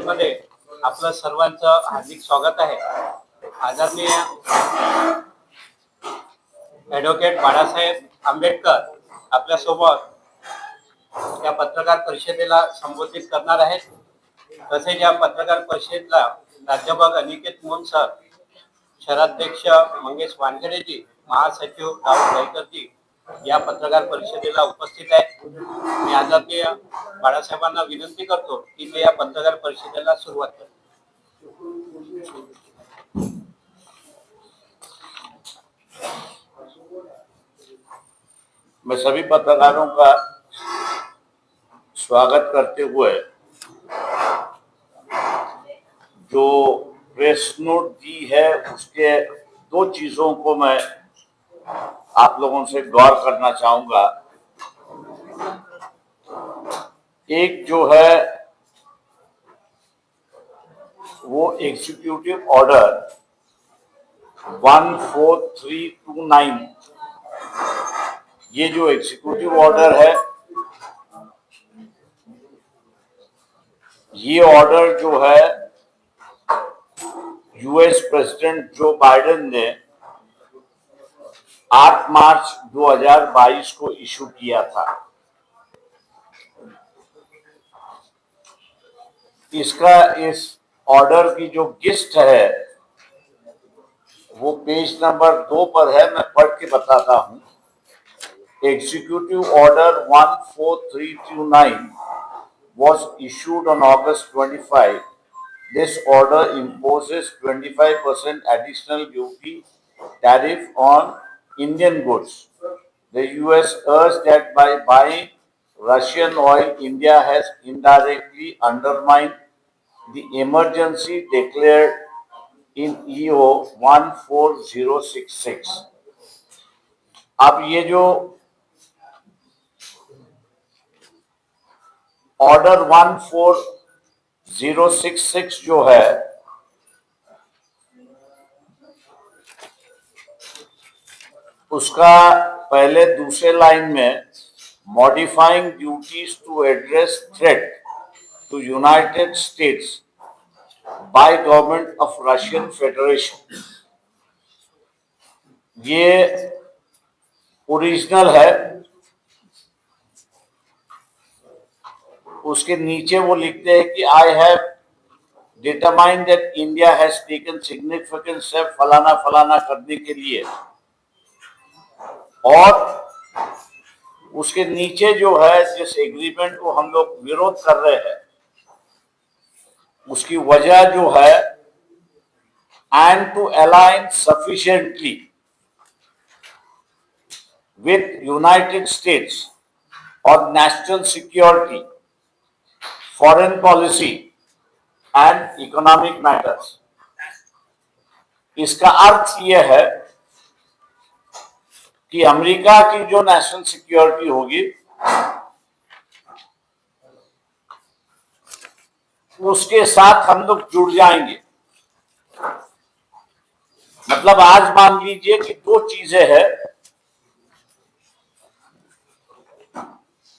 मध्ये आपलं सर्वांचं हार्दिक स्वागत आहे. आदरणीय ॲडव्होकेट बाळासाहेब आंबेडकर आपल्यासोबत या पत्रकार परिषदेला संबोधित करणार आहेत. तसेच या पत्रकार परिषदेला राज्यपाल अनिकेत मोहन सर, शहराध्यक्ष मंगेश वानखेडेजी, महासचिव राहुल गायकरजी या पत्रकार परिषदेला उपस्थित आहेत. मी आदरणीय बाळासाहेबांना विनंती करतो की ते या पत्रकार परिषदेला सुरुवात करें. मैं सभी पत्रकारों का स्वागत करते हुए जो प्रेस नोट दी है उसके दो चीजों को मैं आप लोगों से गौर करना चाहूंगा. एक जो है वो एग्जीक्यूटिव ऑर्डर 14329, ये जो एग्जीक्यूटिव ऑर्डर है, ये ऑर्डर जो है यूएस प्रेसिडेंट जो बाइडेन ने 8 मार्च 2022 को इशू किया था. इस ऑर्डर की जो गिस्ट है वो पेज नंबर 2 पर है. मैं पढ़ के बताता हूं. Executive Order 14329 was issued on August 25. This order imposes 25% additional duty tariff on Indian goods. The US urged that by buying Russian oil, India has indirectly undermined the emergency declared in EO 14066. अब ये जो order 14066 जो है उसका पहले दूसरे line में modifying duties to address threat to United States by Government of Russian Federation, ये ओरिजिनल है. उसके नीचे वो लिखते हैं कि I have determined that India has taken significant step फलाना फलाना करने के लिए. और उसके नीचे जो है जिस एग्रीमेंट को हम लोग विरोध कर रहे हैं उसकी वजह जो है and to align sufficiently with United States और national security, foreign policy and economic matters. इसका अर्थ यह है कि अमेरिका की जो नेशनल सिक्योरिटी होगी उसके साथ हम लोग जुड़ जाएंगे. मतलब आज मान लीजिए कि दो चीजें हैं,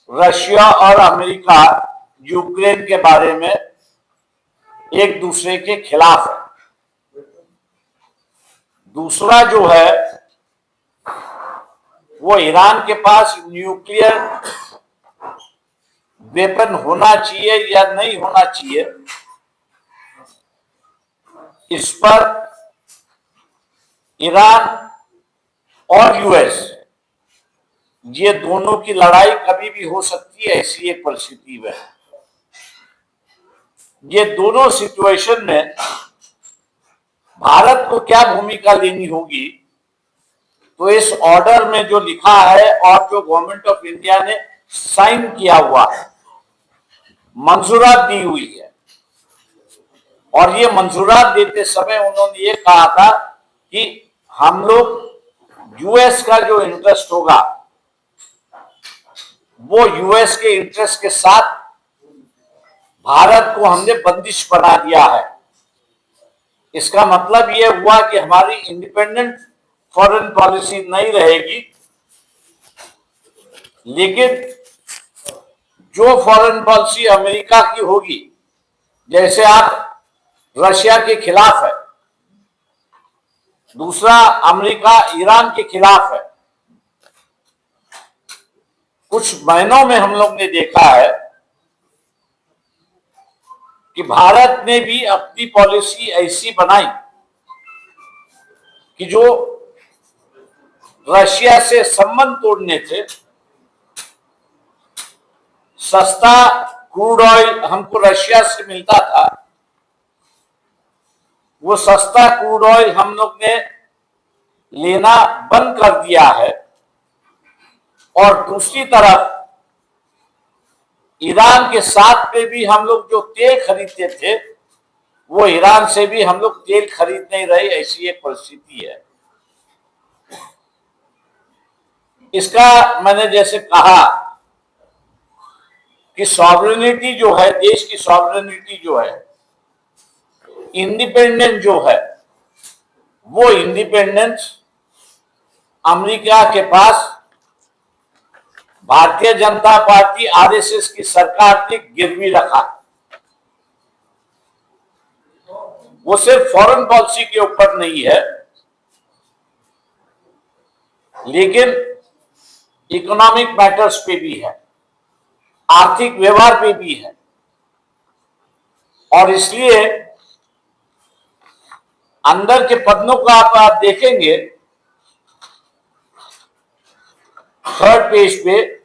रशिया और अमेरिका यूक्रेन के बारे में एक दूसरे के खिलाफ है. दूसरा जो है वो ईरान के पास न्यूक्लियर वेपन होना चाहिए या नहीं होना चाहिए, इस पर ईरान और यूएस ये दोनों की लड़ाई कभी भी हो सकती है. ऐसी एक परिस्थिति में ये दोनों सिचुएशन में भारत को क्या भूमिका लेनी होगी, तो इस ऑर्डर में जो लिखा है और जो गवर्नमेंट ऑफ इंडिया ने साइन किया हुआ है, मंजूरात दी हुई है, और ये मंजूरात देते समय उन्होंने ये कहा था कि हम लोग यूएस का जो इंटरेस्ट होगा वो यूएस के इंटरेस्ट के साथ भारत को हमने बंदिश बना दिया है. इसका मतलब ये हुआ कि हमारी इंडिपेंडेंट फॉरेन पॉलिसी नहीं रहेगी, लेकिन जो फॉरेन पॉलिसी अमेरिका की होगी जैसे आप रशिया के खिलाफ है, दूसरा अमेरिका ईरान के खिलाफ है। कुछ महीनों में हम लोग ने देखा है कि भारत ने भी अपनी पॉलिसी ऐसी बनाई कि जो रशिया से संबंध तोड़ने थे, सस्ता क्रूड ऑयल हमको रशिया से मिलता था, वो सस्ता क्रूड ऑयल हम लोग ने लेना बंद कर दिया है। और दूसरी तरफ ईरान के साथ में भी हम लोग जो तेल खरीदते थे, वो ईरान से भी हम लोग तेल खरीद नहीं रहे, ऐसी एक परिस्थिति है। इसका मैंने जैसे कहा कि सॉवरेनिटी जो है, देश की सॉवरेनिटी जो है, इंडिपेंडेंस जो है, वो इंडिपेंडेंस अमेरिका के पास भारतीय जनता पार्टी आरएसएस की सरकार ने गिरवी रखा। वो सिर्फ फॉरेन पॉलिसी के ऊपर नहीं है, लेकिन इकोनॉमिक मैटर्स पे भी है, आर्थिक व्यवहार पे भी है। और इसलिए अंदर के पन्नों का आप देखेंगे, थर्ड पेज पे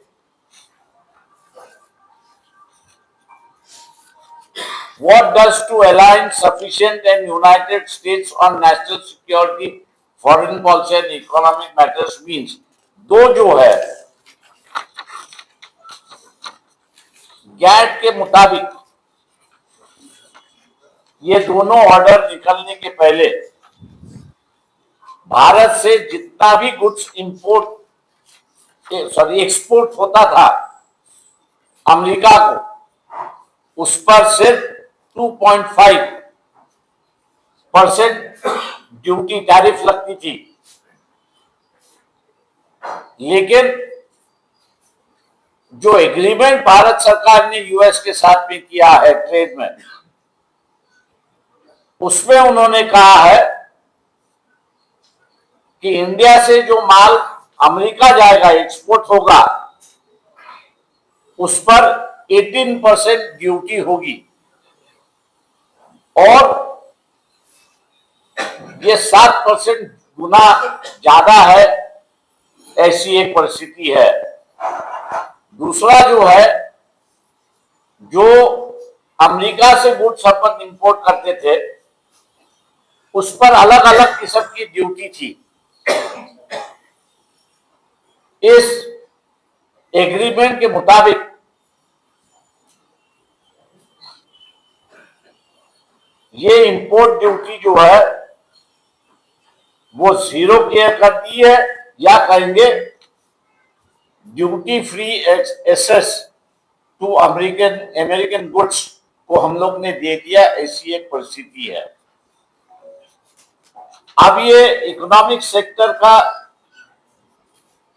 what does to align sufficient and United States on national security, foreign policy and economic matters means, दो जो है गैट के मुताबिक ये दोनों ऑर्डर निकलने के पहले भारत से जितना भी गुड्स एक्सपोर्ट होता था अमेरिका को, उस पर सिर्फ 2.5% ड्यूटी टैरिफ लगती थी। लेकिन जो एग्रीमेंट भारत सरकार ने यूएस के साथ में किया है ट्रेड में, उसमें उन्होंने कहा है कि इंडिया से जो माल अमेरिका जाएगा, एक्सपोर्ट होगा, उस पर 18% ड्यूटी होगी। और ये 7% गुना ज्यादा है, ऐसी एक परिस्थिति है। दूसरा जो है, जो अमेरिका से गुड्स अपन इंपोर्ट करते थे, उस पर अलग अलग किस्म की ड्यूटी थी। इस एग्रीमेंट के मुताबिक ये इंपोर्ट ड्यूटी जो है वो 0 कर दी है, या कहेंगे duty free access to American goods को हम लोग ने दे दिया, ऐसी एक परिस्थिति है। अब ये इकोनॉमिक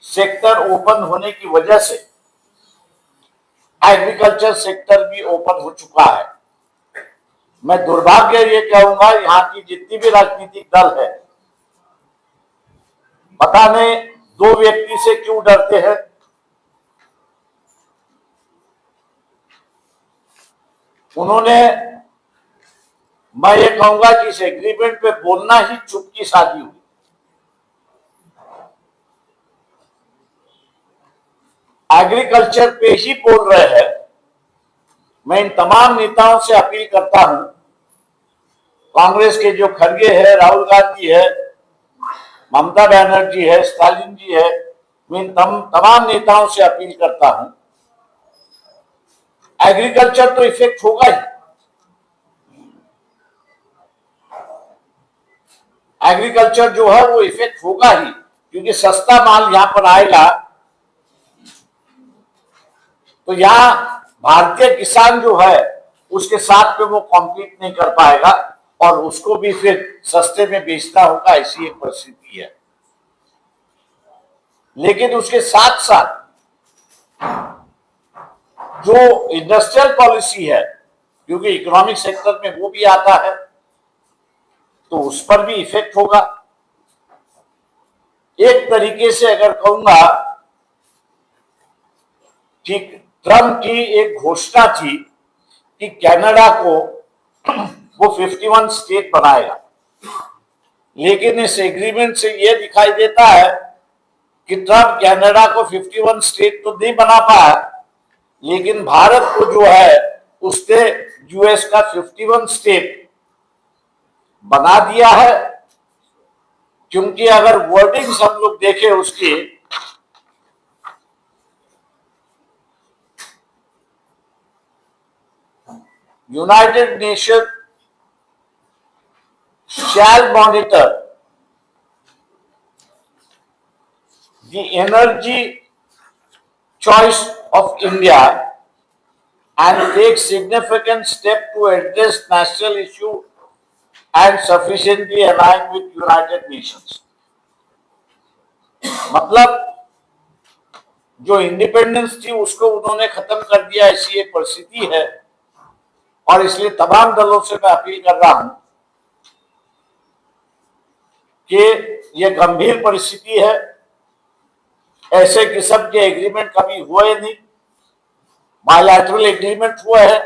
सेक्टर ओपन होने की वजह से एग्रीकल्चर सेक्टर भी ओपन हो चुका है। मैं दुर्भाग्य ये कहूंगा, यहाँ की जितनी भी राजनीतिक दल है, पता नहीं दो व्यक्ति से क्यों डरते हैं। उन्होंने, मैं ये कहूंगा कि इस एग्रीमेंट पे बोलना ही चुप की शादी हुई। एग्रीकल्चर पे ही बोल रहे हैं। मैं इन तमाम नेताओं से अपील करता हूं, कांग्रेस के जो खड़गे है, राहुल गांधी है, ममता बनर्जी है, स्टालिन जी है, मैं इन तमाम नेताओं से अपील करता हूं, एग्रीकल्चर तो इफेक्ट होगा ही। एग्रीकल्चर जो है वो इफेक्ट होगा ही, क्योंकि सस्ता माल यहां पर आएगा तो यहां भारतीय किसान जो है उसके साथ में वो कॉम्पीट नहीं कर पाएगा और उसको भी फिर सस्ते में बेचना होगा, ऐसी एक परिस्थिति है। लेकिन उसके साथ साथ जो इंडस्ट्रियल पॉलिसी है क्योंकि इकोनॉमिक सेक्टर में वो भी आता है, तो उस पर भी इफेक्ट होगा। एक तरीके से अगर कहूंगा कि ट्रम्प की एक घोषणा थी कि कनाडा को वो 51 स्टेट बनाएगा, लेकिन इस एग्रीमेंट से यह दिखाई देता है कि ट्रम्प कनाडा को 51 स्टेट तो नहीं बना पाया, लेकिन भारत को जो है उसने यूएस का 51 स्टेट बना दिया है। क्योंकि अगर वर्डिंग्स हम लोग देखें उसकी, United Nation shall monitor the energy choice of India and take significant step to address national issue and sufficiently align with United Nations। मतलब जो इंडिपेंडेंस थी उसको उन्होंने खत्म कर दिया, ऐसी एक परिस्थिति है। और इसलिए तमाम दलों से मैं अपील कर रहा हूं कि यह गंभीर परिस्थिति है। ऐसे किस्म के एग्रीमेंट कभी हुए नहीं, बायलैटरल एग्रीमेंट हुआ है,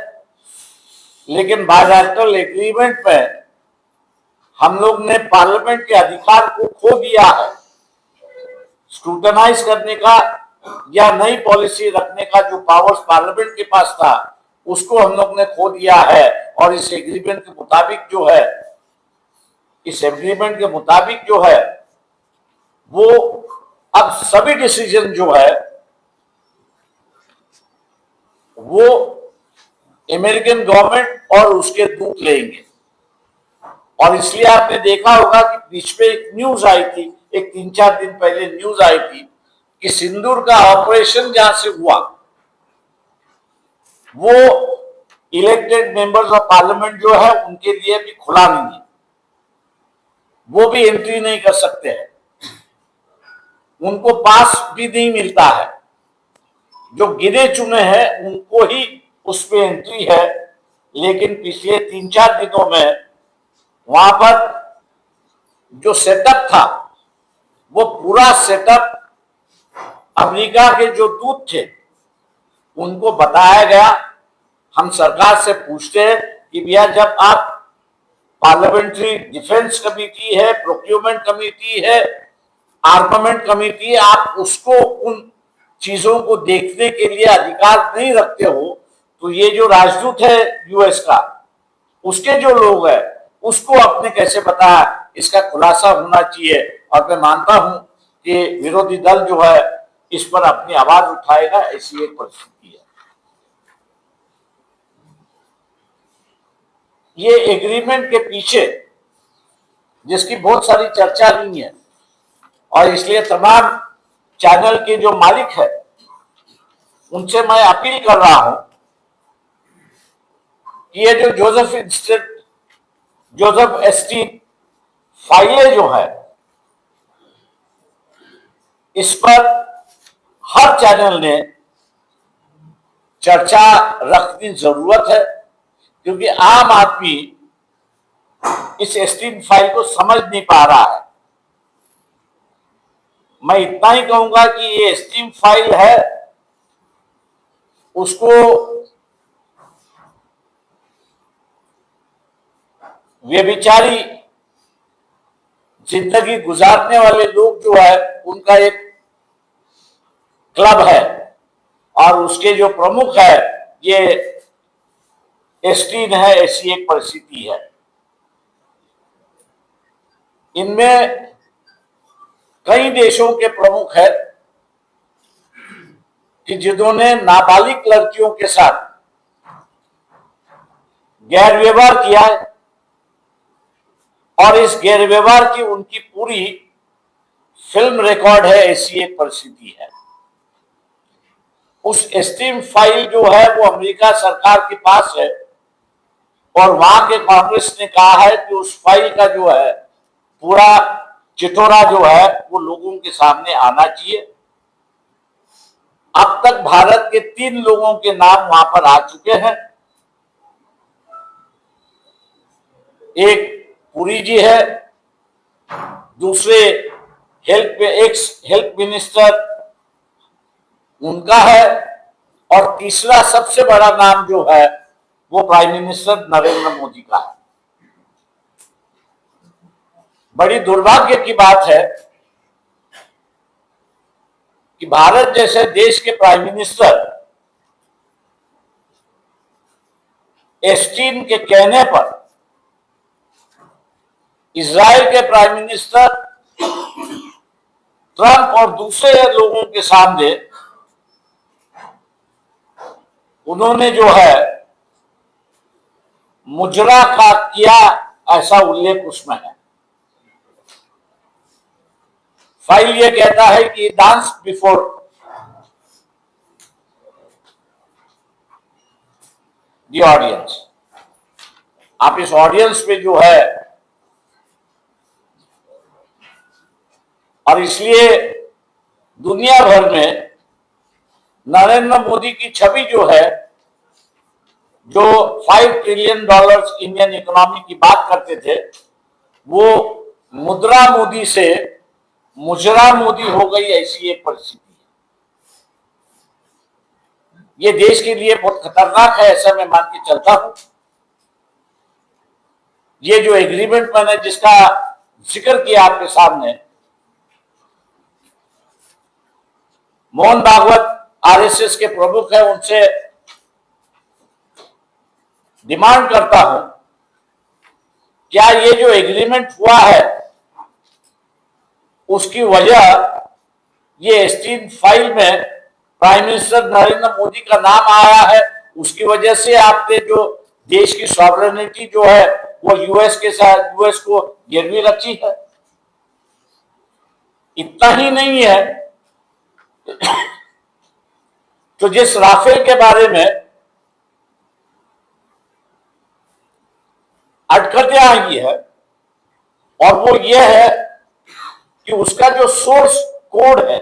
लेकिन बायलैटरल एग्रीमेंट में हम लोग ने पार्लियामेंट के अधिकार को खो दिया है। स्क्रूटनाइज करने का या नई पॉलिसी रखने का जो पावर्स पार्लियामेंट के पास था उसको हम लोग ने खो दिया है। और इस एग्रीमेंट के मुताबिक जो है, इस एग्रीमेंट के मुताबिक जो है वो अब सभी डिसीजन जो है वो अमेरिकन गवर्नमेंट और उसके दूत लेंगे। और इसलिए आपने देखा होगा कि बीच में एक न्यूज आई थी, एक 3-4 दिन पहले न्यूज आई थी कि सिंदूर का ऑपरेशन जहां से हुआ वो इलेक्टेड मेंबर्स ऑफ पार्लियामेंट जो है उनके लिए भी खुला नहीं है, वो भी एंट्री नहीं कर सकते हैं, उनको पास भी नहीं मिलता है। जो गिने चुने हैं उनको ही उस पे एंट्री है। लेकिन पिछले 3-4 दिनों में वहां पर जो सेटअप था वो पूरा सेटअप अमेरिका के जो दूत थे उनको बताया गया। हम सरकार से पूछते हैं कि भैया जब आप पार्लियामेंट्री डिफेंस कमेटी है, प्रोक्योरमेंट कमेटी है, आर्मामेंट कमेटी, आप उसको उन चीजों को देखने के लिए अधिकार नहीं रखते हो, तो ये जो राजदूत है यूएस का, उसके जो लोग हैं उसको आपने कैसे बताया? इसका खुलासा होना चाहिए। और मैं मानता हूं कि विरोधी दल जो है इस पर अपनी आवाज उठाएगा, ऐसी एक परिस्थिति है। ये एग्रीमेंट के पीछे जिसकी बहुत सारी चर्चा हुई है, और इसलिए तमाम चैनल के जो मालिक है उनसे मैं अपील कर रहा हूं कि ये जो जोसेफ एस्टीन फाइलें जो है इस पर हर चैनल ने चर्चा रखनी जरूरत है, क्योंकि आम आदमी इस एस्टीन फाइल को समझ नहीं पा रहा है। मैं इतना ही कहूंगा कि ये एस्टीन फाइल है, उसको व्यभिचारी जिंदगी गुजारने वाले लोग जो है उनका एक क्लब है, और उसके जो प्रमुख है ये एस्टीन है, ऐसी एक परिस्थिति है। इनमें कई देशों के प्रमुख है कि जिन्होंने नाबालिग लड़कियों के साथ गैर व्यवहार किया है, और इस गैर व्यवहार की उनकी पूरी फिल्म रिकॉर्ड है, ऐसी एक परिस्थिति है। उस एस्टीन फाइल जो है वो अमेरिका सरकार के पास है, और वहां के कांग्रेस ने कहा है कि उस फाइल का जो है पूरा चिटोरा जो है वो लोगों के सामने आना चाहिए। अब तक भारत के 3 लोगों के नाम वहां पर आ चुके हैं, एक पुरी जी है, दूसरे एक्स हेल्थ मिनिस्टर उनका है, और तीसरा सबसे बड़ा नाम जो है वो प्राइम मिनिस्टर नरेंद्र मोदी का है। बड़ी दुर्भाग्य की बात है कि भारत जैसे देश के प्राइम मिनिस्टर एस्टीन के कहने पर इजराइल के प्राइम मिनिस्टर ट्रंप और दूसरे लोगों के सामने उन्होंने जो है मुजरा का किया, ऐसा उल्लेख उसमें है। फाइल ये कहता है कि डांस बिफोर द ऑडियंस। आप इस ऑडियंस पे जो है, और इसलिए दुनिया भर में नरेंद्र मोदी की छवि जो है, जो $5 ट्रिलियन इंडियन इकोनॉमी की बात करते थे, वो मुद्रा मोदी से मुजरा मोदी हो गई, ऐसी एक परिस्थिति है। ये देश के लिए बहुत खतरनाक है, ऐसा मैं मान के चलता हूं। ये जो एग्रीमेंट मैंने जिसका जिक्र किया आपके सामने, मोहन भागवत आरएसएस के प्रमुख है, उनसे डिमांड करता हूं, क्या ये जो एग्रीमेंट हुआ है उसकी वजह ये एस्टीन फाइल में प्राइम मिनिस्टर नरेंद्र मोदी का नाम आया है, उसकी वजह से आपने जो देश की सॉवरेनिटी जो है वो यूएस के साथ, यूएस को गिरवी रखी है? इतना ही नहीं है, तो जिस राफेल के बारे में अटकलें आई है, और वो ये है कि उसका जो सोर्स कोड है